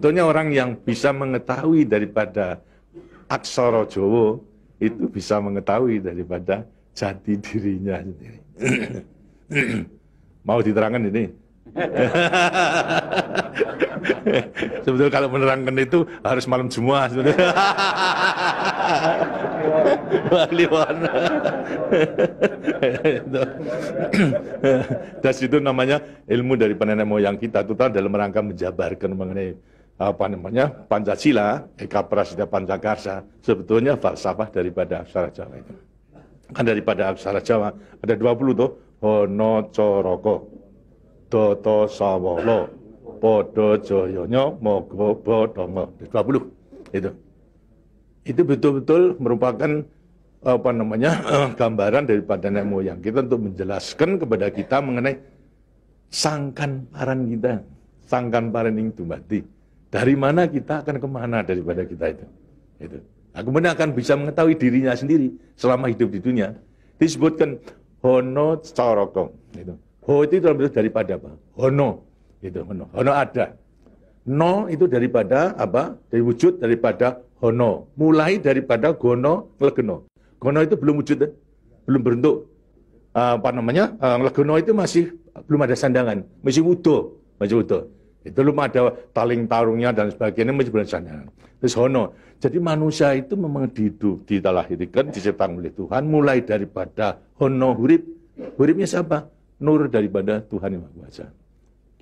Sebetulnya orang yang bisa mengetahui daripada aksara Jawa itu bisa mengetahui daripada jati dirinya sendiri. Mau diterangkan ini? Sebetulnya kalau menerangkan itu harus malam Jumat sebetulnya. Kliwon. Dan itu namanya ilmu dari nenek moyang kita, terutama dalam rangka menjabarkan mengenai apa namanya Pancasila, Eka Prasida Pancakarsa, sebetulnya falsafah daripada aksara Jawa itu. Kan daripada aksara Jawa ada 20 tuh, Hono Coroko, Doto Sawolo, Podo Joyono, Mogo Bodongo, 20 itu. Itu betul-betul merupakan apa namanya gambaran daripada nenek moyang kita untuk menjelaskan kepada kita mengenai sangkan paran kita, sangkan paran ing dumati. Dari mana kita akan kemana daripada kita itu. Nah, kemudian akan bisa mengetahui dirinya sendiri selama hidup di dunia. Disebutkan Hono Coroko. Ho itu daripada apa? Hono. Hono. Hono ada. No itu daripada apa? Dari wujud daripada Hono. Mulai daripada Gono, Legeno. Gono itu belum wujud, belum berbentuk. Apa namanya? Legeno itu masih belum ada sandangan, masih utuh, Itu belum ada taling tarungnya dan sebagainya, masih belum sandangan. Terus Hono. Jadi manusia itu memang dilahirkan, diciptakan oleh Tuhan, mulai daripada Hono hurip. Huripnya siapa? Nur daripada Tuhan Yang Maha Kuasa.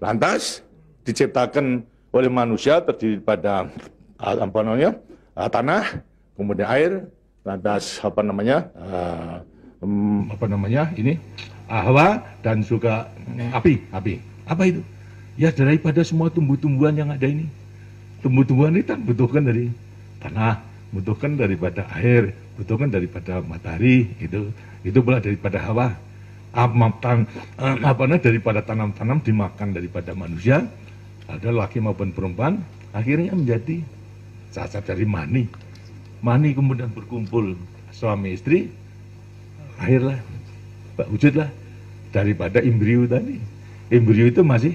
Lantas diciptakan oleh manusia terdiri pada apa namanya? Tanah, kemudian air, lantas apa namanya? Ini Hawa dan juga api. Apa itu? Ya daripada semua tumbuh-tumbuhan yang ada ini. Tumbuh-tumbuhan itu butuhkan dari tanah, butuhkan daripada air, butuhkan daripada matahari, itu pula daripada hawa. Daripada tanam-tanam dimakan daripada manusia, ada laki maupun perempuan, akhirnya menjadi cacat dari mani. Mani kemudian berkumpul suami istri, lahirlah, wujudlah daripada embrio tadi. Embrio itu masih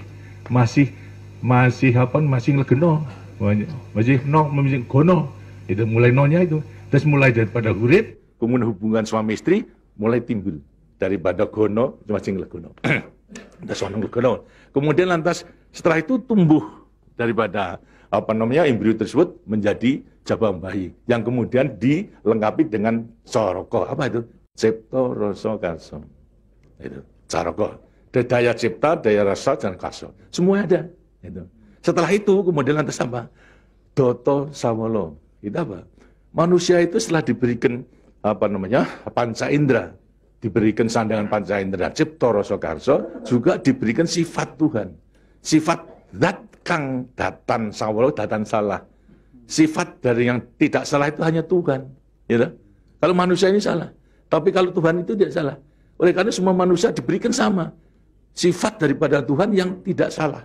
legeno, masih gono. Itu mulai nonya itu. Terus mulai daripada hurip, kemudian hubungan suami istri mulai timbul daripada gono masing legono. Kemudian lantas setelah itu tumbuh daripada embrio tersebut menjadi jabang bayi yang kemudian dilengkapi dengan coroko. Apa itu? Cipta rasa karsa. Itu coroko. Daya cipta, daya rasa dan karsa. Semua ada. Setelah itu kemudian lantas apa? Doto sawolo. Itu apa? Manusia itu setelah diberikan panca indera, diberikan sandangan panca indera, cipta rasa karsa, juga diberikan sifat Tuhan. Sifat zat kang datan sawolo, datan salah. Sifat dari yang tidak salah itu hanya Tuhan. Kalau manusia ini salah. Tapi kalau Tuhan itu tidak salah. Oleh karena semua manusia diberikan sama. Sifat daripada Tuhan yang tidak salah.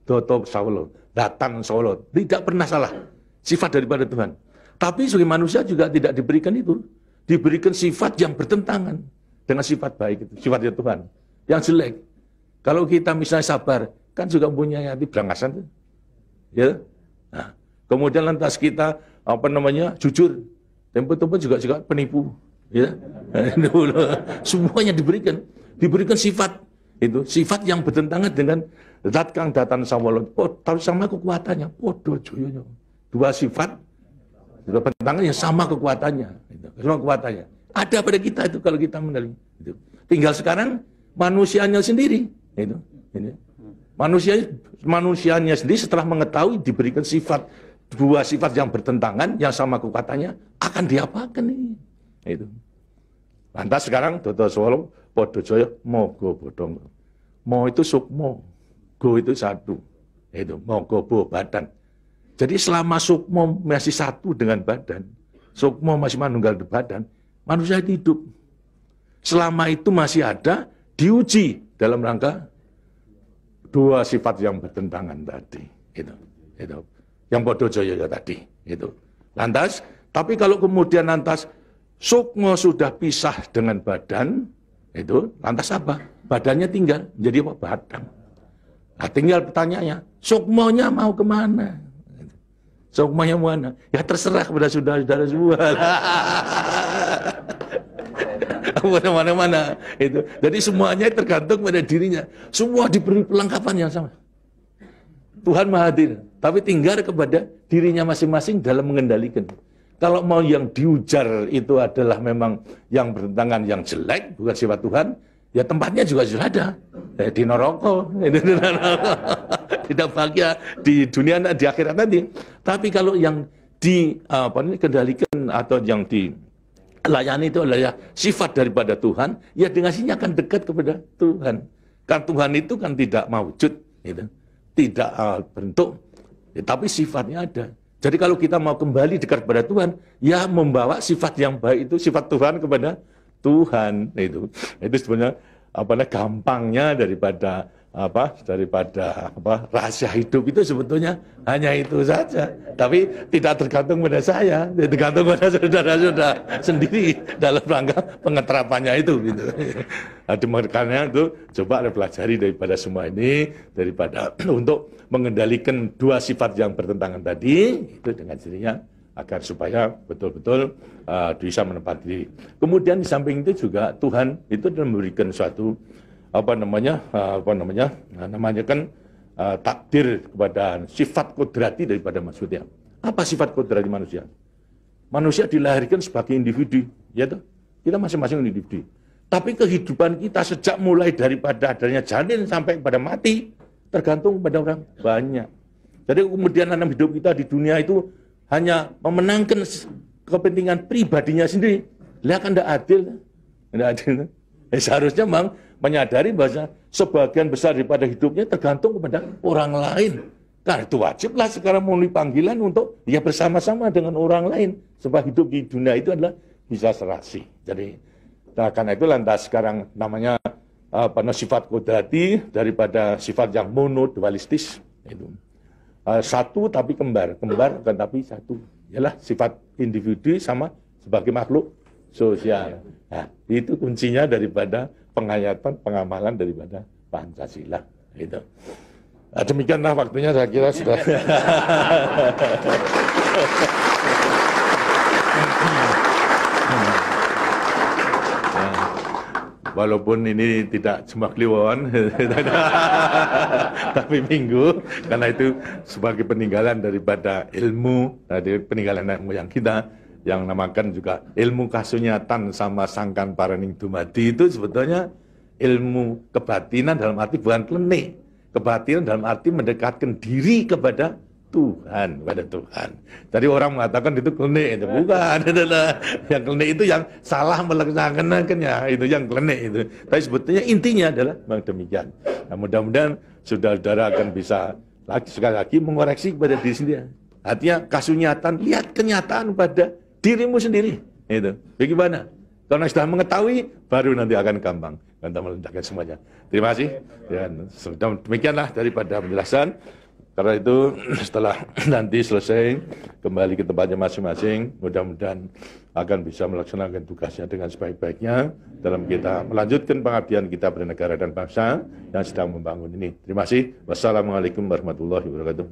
Doto sawolo, datan sawolo, tidak pernah salah. Sifat daripada Tuhan. Tapi sebagai manusia juga tidak diberikan itu. Diberikan sifat yang bertentangan dengan sifat baik itu, sifatnya Tuhan. Yang jelek. Kalau kita misalnya sabar, kan juga punya hati berangasan. Ya. Nah, kemudian lantas kita jujur. Tempo-tempo juga penipu. Ya. Semuanya diberikan sifat. Itu sifat yang bertentangan dengan zat kang datan sawolo. Tahu sama kekuatannya. Podo joyonya. Dua sifat bertentangan yang sama kekuatannya. Sama kekuatannya. Ada pada kita itu kalau kita menerima. Tinggal sekarang manusianya sendiri. Manusianya sendiri setelah mengetahui diberikan dua sifat yang bertentangan yang sama kekuatannya akan diapakan ini. Lantas sekarang Doto Sawolo Podo Joyo Mogo Bodong. Mo itu sukmo, go itu satu. Mogo bo badan. Jadi selama sukmo masih satu dengan badan, sukmo masih manunggal badan, manusia hidup. Selama itu masih ada, diuji dalam rangka dua sifat yang bertentangan tadi. Yang Podo Joyo tadi. Lantas, tapi kalau kemudian lantas sukmo sudah pisah dengan badan, lantas apa? Badannya tinggal, jadi apa? Badan. Nah, tinggal pertanyaannya, sukmonya mau kemana? Sukmanya mana? Ya terserah kepada saudara-saudara semua. Mana-mana itu. Jadi semuanya tergantung pada dirinya. Semua diberi perlengkapan yang sama. Tuhan Maha Hadir, tapi tinggal kepada dirinya masing-masing dalam mengendalikan. Kalau mau yang diujar itu adalah memang yang bertentangan yang jelek, bukan sifat Tuhan, ya tempatnya juga sudah ada. Di neraka, tidak bahagia di dunia, di akhirat nanti. Tapi kalau yang dikendalikan atau yang dilayani itu adalah sifat daripada Tuhan, ya dengan sini akan dekat kepada Tuhan. Karena Tuhan itu kan tidak mewujud, gitu. Tidak bentuk, ya, tapi sifatnya ada. Jadi kalau kita mau kembali dekat kepada Tuhan, ya membawa sifat yang baik itu, sifat Tuhan kepada Tuhan itu sebenarnya gampangnya daripada rahasia hidup itu sebetulnya hanya itu saja. Tapi tidak tergantung pada saya, tergantung pada saudara-saudara sendiri dalam rangka pengeterapannya itu. Gitu. Makanya itu coba pelajari daripada semua ini, daripada untuk mengendalikan dua sifat yang bertentangan tadi itu dengan dirinya agar supaya betul-betul bisa menempati diri. Kemudian di samping itu juga Tuhan itu memberikan suatu takdir kepada sifat kodrati daripada manusia. Apa sifat kodrati manusia? Manusia dilahirkan sebagai individu, ya toh? Kita masing-masing individu. Tapi kehidupan kita sejak mulai daripada adanya janin sampai pada mati tergantung pada orang banyak. Jadi kemudian dalam hidup kita di dunia itu hanya memenangkan kepentingan pribadinya sendiri. Lihat kan tidak adil. Tidak adil. Seharusnya memang menyadari bahwa sebagian besar daripada hidupnya tergantung kepada orang lain. Nah itu wajiblah sekarang memenuhi panggilan untuk ya bersama-sama dengan orang lain. Sebab hidup di dunia itu adalah bisa serasi. Jadi karena itu lantas sekarang namanya sifat kodrati daripada sifat yang monodualistis itu. Satu tapi kembar kan tapi satu. Ialah sifat individu sama sebagai makhluk sosial. Nah, itu kuncinya daripada penghayatan, pengamalan daripada Pancasila. Itu. Nah, demikianlah waktunya saya kira sudah. Walaupun ini tidak cuma kliwon, tapi minggu, karena itu sebagai peninggalan daripada ilmu, dari peninggalan nenek moyang kita, yang namakan juga ilmu kasunyatan sama sangkan paraning dumadi itu sebetulnya ilmu kebatinan dalam arti bukan klenik. Kebatinan dalam arti mendekatkan diri kepada Tuhan, pada Tuhan. Jadi orang mengatakan itu klenik, itu bukan. Yang klenik itu yang salah melaksanakannya, itu yang klenik itu. Tapi sebetulnya intinya adalah memang demikian. Nah, mudah-mudahan saudara-saudara akan bisa sekali lagi mengoreksi kepada diri sendiri. Artinya kasunyatan, lihat kenyataan pada dirimu sendiri. Itu. Bagaimana? Karena sudah mengetahui, baru nanti akan gampang. Kita meletakkan semuanya. Terima kasih. Dan demikianlah daripada penjelasan. Karena itu setelah nanti selesai kembali ke tempatnya masing-masing, mudah-mudahan akan bisa melaksanakan tugasnya dengan sebaik-baiknya dalam kita melanjutkan pengabdian kita pada negara dan bangsa yang sedang membangun ini. Terima kasih. Wassalamualaikum warahmatullahi wabarakatuh.